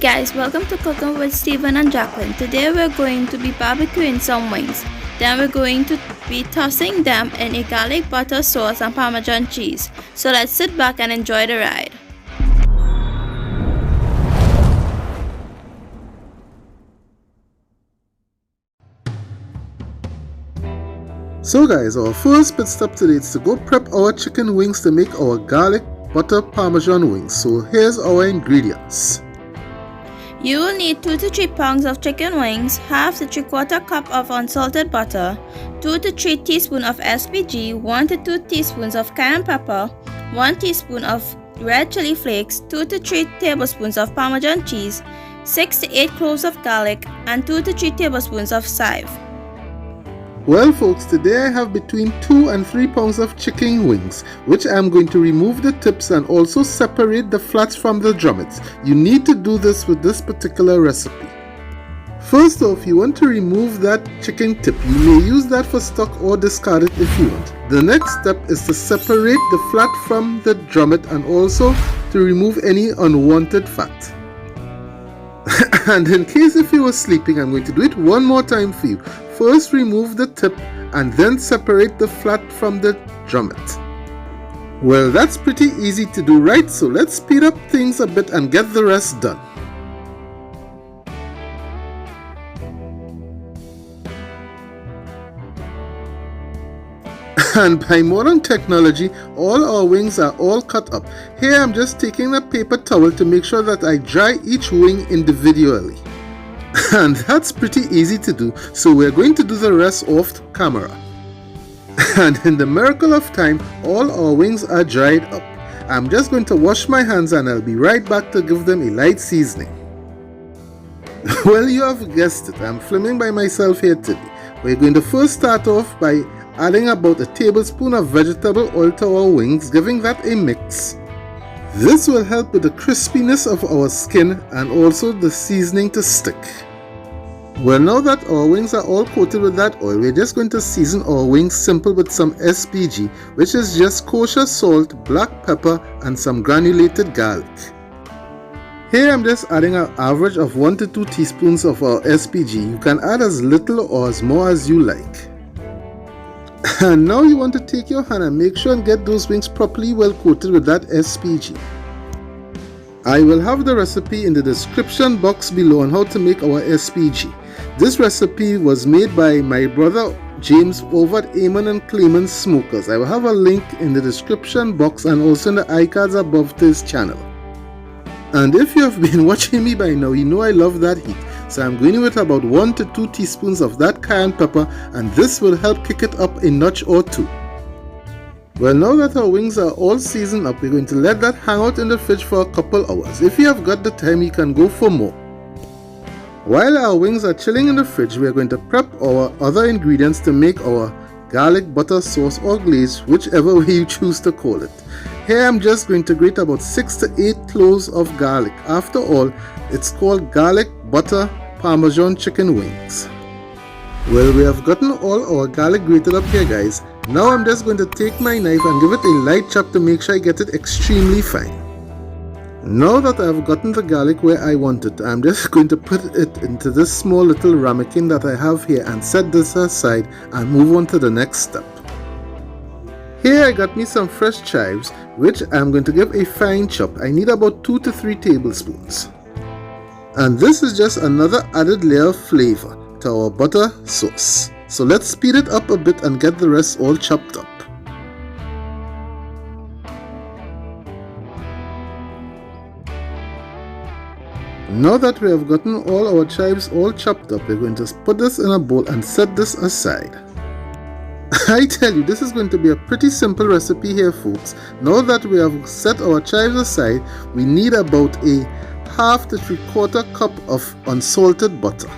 Guys, welcome to Cooking with Stephen and Jacqueline. Today we're going to be barbecuing some wings. Then we're going to be tossing them in a garlic butter sauce and Parmesan cheese. So let's sit back and enjoy the ride. So guys, our first pit stop today is to go prep our chicken wings to make our garlic butter Parmesan wings. So here's our ingredients. You will need 2 to 3 pounds of chicken wings, half to 3/4 cup of unsalted butter, 2 to 3 teaspoons of SPG, 1 to 2 teaspoons of cayenne pepper, 1 teaspoon of red chili flakes, 2 to 3 tablespoons of Parmesan cheese, 6 to 8 cloves of garlic, and 2 to 3 tablespoons of chives. Well folks, today I have between 2 and 3 pounds of chicken wings, which I'm going to remove the tips and also separate the flats from the drumettes. You need to do this with this particular recipe. First off, you want to remove that chicken tip. You may use that for stock or discard it if you want. The next step is to separate the flat from the drummet and also to remove any unwanted fat. And in case if you were sleeping, I'm going to do it one more time for you. First remove the tip and then separate the flat from the drummet. Well, that's pretty easy to do, right? So let's speed up things a bit and get the rest done. And by modern technology, all our wings are all cut up. Here I'm just taking a paper towel to make sure that I dry each wing individually. And that's pretty easy to do, so we're going to do the rest off camera. And in the miracle of time, all our wings are dried up. I'm just going to wash my hands and I'll be right back to give them a light seasoning. Well, you have guessed it, I'm filming by myself here today. We're going to first start off by adding about a tablespoon of vegetable oil to our wings, giving that a mix. This will help with the crispiness of our skin and also the seasoning to stick. Well, now that our wings are all coated with that oil, we're just going to season our wings simple with some SPG, which is just kosher salt, black pepper, and some granulated garlic. Here I'm just adding an average of 1 to 2 teaspoons of our SPG. You can add as little or as more as you like. And now you want to take your hand and make sure and get those wings properly well coated with that SPG. I will have the recipe in the description box below on how to make our SPG. This recipe was made by my brother James over at Eamon and Clayman Smokers. I will have a link in the description box and also in the iCards above this channel. And if you have been watching me by now, you know I love that heat. So I'm going with about 1 to 2 teaspoons of that cayenne pepper, and this will help kick it up a notch or 2. Well, now that our wings are all seasoned up, we're going to let that hang out in the fridge for a couple hours. If you have got the time, you can go for more. While our wings are chilling in the fridge, we're going to prep our other ingredients to make our garlic butter sauce or glaze, whichever way you choose to call it. Here I'm just going to grate about 6 to 8 cloves of garlic. After all, it's called garlic butter Parmesan chicken wings. Well, we have gotten all our garlic grated up here, guys. Now I'm just going to take my knife and give it a light chop to make sure I get it extremely fine. Now that I've gotten the garlic where I want it, I'm just going to put it into this small little ramekin that I have here and set this aside and move on to the next step. Here I got me some fresh chives, which I'm going to give a fine chop. I need about 2 to 3 tablespoons. And this is just another added layer of flavor to our butter sauce. So let's speed it up a bit and get the rest all chopped up. Now that we have gotten all our chives all chopped up, we're going to put this in a bowl and set this aside. I tell you, this is going to be a pretty simple recipe here, folks. Now that we have set our chives aside, we need about a half to 3/4 cup of unsalted butter.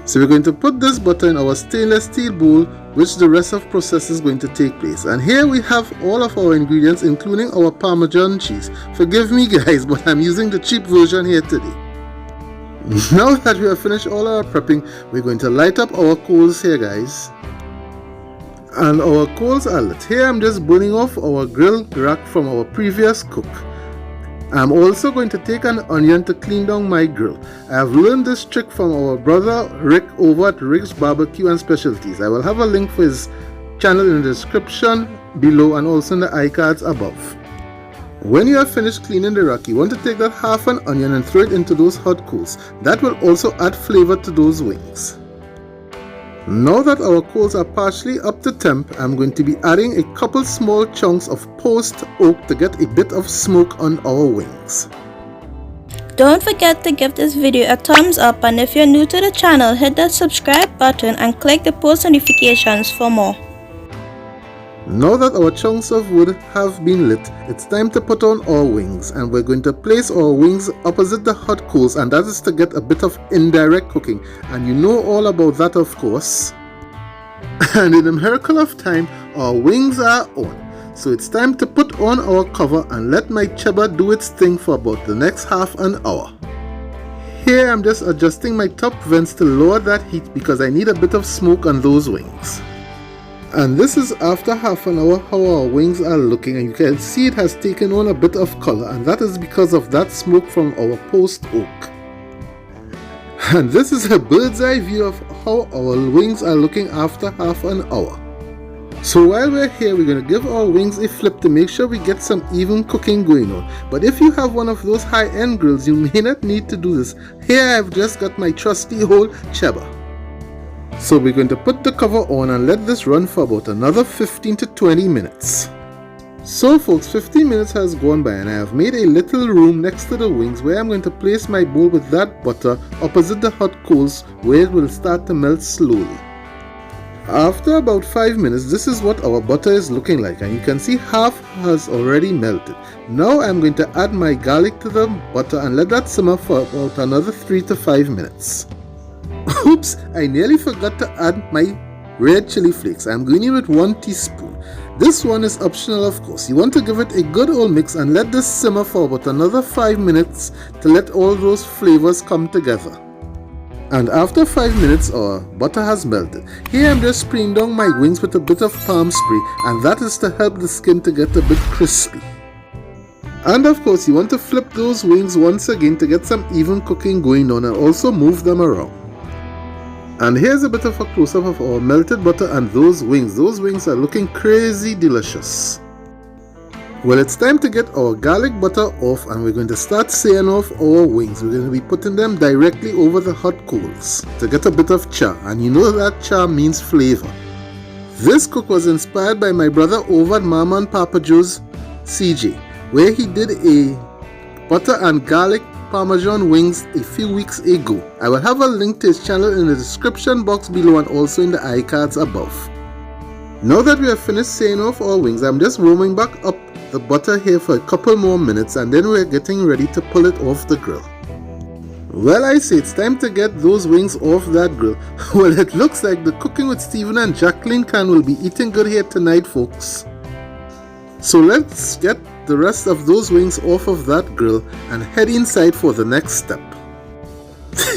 So we're going to put this butter in our stainless steel bowl, which the rest of process is going to take place. And here we have all of our ingredients, including our Parmesan cheese. Forgive me guys, but I'm using the cheap version here today. Now that we have finished all our prepping, we're going to light up our coals here, guys. And our coals are lit. Here I'm just burning off our grill rack from our previous cook. I'm also going to take an onion to clean down my grill. I have learned this trick from our brother Rick over at Rick's Barbecue and Specialties. I will have a link for his channel in the description below and also in the iCards above. When you have finished cleaning the rack, you want to take that half an onion and throw it into those hot coals. That will also add flavor to those wings. Now that our coals are partially up to temp, I'm going to be adding a couple small chunks of poached oak to get a bit of smoke on our wings. Don't forget to give this video a thumbs up, and if you're new to the channel, hit that subscribe button and click the post notifications for more. Now that our chunks of wood have been lit, it's time to put on our wings, and we're going to place our wings opposite the hot coals, and that is to get a bit of indirect cooking, and you know all about that, of course. And in a miracle of time, our wings are on. So it's time to put on our cover and let my cheddar do its thing for about the next half an hour. Here I'm just adjusting my top vents to lower that heat because I need a bit of smoke on those wings. And this is after half an hour how our wings are looking, and you can see it has taken on a bit of color, and that is because of that smoke from our poached oak. And this is a bird's eye view of how our wings are looking after half an hour. So while we're here, we're going to give our wings a flip to make sure we get some even cooking going on. But if you have one of those high-end grills, you may not need to do this. Here I've just got my trusty old cheddar. So we're going to put the cover on and let this run for about another 15 to 20 minutes. So folks, 15 minutes has gone by and I have made a little room next to the wings where I'm going to place my bowl with that butter opposite the hot coals where it will start to melt slowly. After about 5 minutes, this is what our butter is looking like, and you can see half has already melted. Now I'm going to add my garlic to the butter and let that simmer for about another 3 to 5 minutes. Oops, I nearly forgot to add my red chili flakes. I'm going in with 1 teaspoon. This one is optional, of course. You want to give it a good old mix and let this simmer for about another 5 minutes to let all those flavors come together. And after 5 minutes, our butter has melted. Here I'm just spraying down my wings with a bit of palm spray, and that is to help the skin to get a bit crispy. And of course, you want to flip those wings once again to get some even cooking going on and also move them around. And here's a bit of a close-up of our melted butter and those wings. Those wings are looking crazy delicious. Well, it's time to get our garlic butter off, and we're going to start searing off our wings. We're going to be putting them directly over the hot coals to get a bit of char, and you know that char means flavor. This cook was inspired by my brother over at Mama and Papa Joe's CJ, where he did a butter and garlic Parmesan wings a few weeks ago. I will have a link to his channel in the description box below and also in the iCards above. Now that we have finished searing off our wings, I'm just warming back up the butter here for a couple more minutes, and then we're getting ready to pull it off the grill. Well, I say it's time to get those wings off that grill. Well, it looks like the Cooking with Stephen and Jacqueline can will be eating good here tonight, folks. So let's get the rest of those wings off of that grill and head inside for the next step.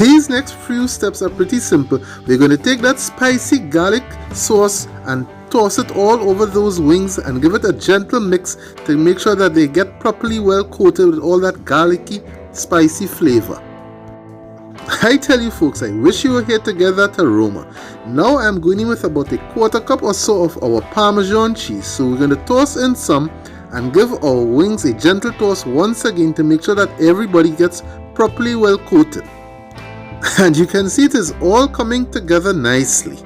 These next few steps are pretty simple. We're going to take that spicy garlic sauce and toss it all over those wings and give it a gentle mix to make sure that they get properly well coated with all that garlicky, spicy flavor. I tell you folks, I wish you were here to get that aroma. Now I'm going in with about a 1/4 cup or so of our Parmesan cheese. So we're going to toss in some and give our wings a gentle toss once again to make sure that everybody gets properly well coated. And you can see it is all coming together nicely.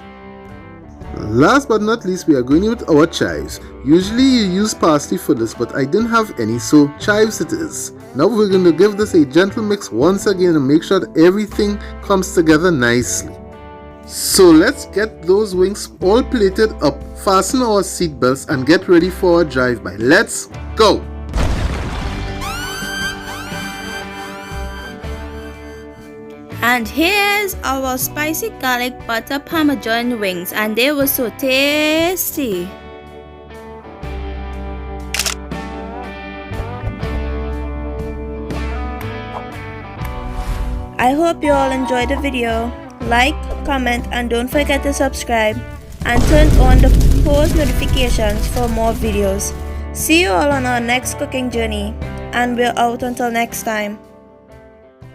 Last but not least, we are going with our chives. Usually you use parsley for this, but I didn't have any, so chives it is. Now we're going to give this a gentle mix once again and make sure that everything comes together nicely. So let's get those wings all plated up, fasten our seat belts and get ready for our drive-by. Let's go! And here's our spicy garlic butter Parmesan wings, and they were so tasty. I hope you all enjoyed the video. Like, comment, and don't forget to subscribe and turn on the post notifications for more videos. See you all on our next cooking journey. and we're out until next time.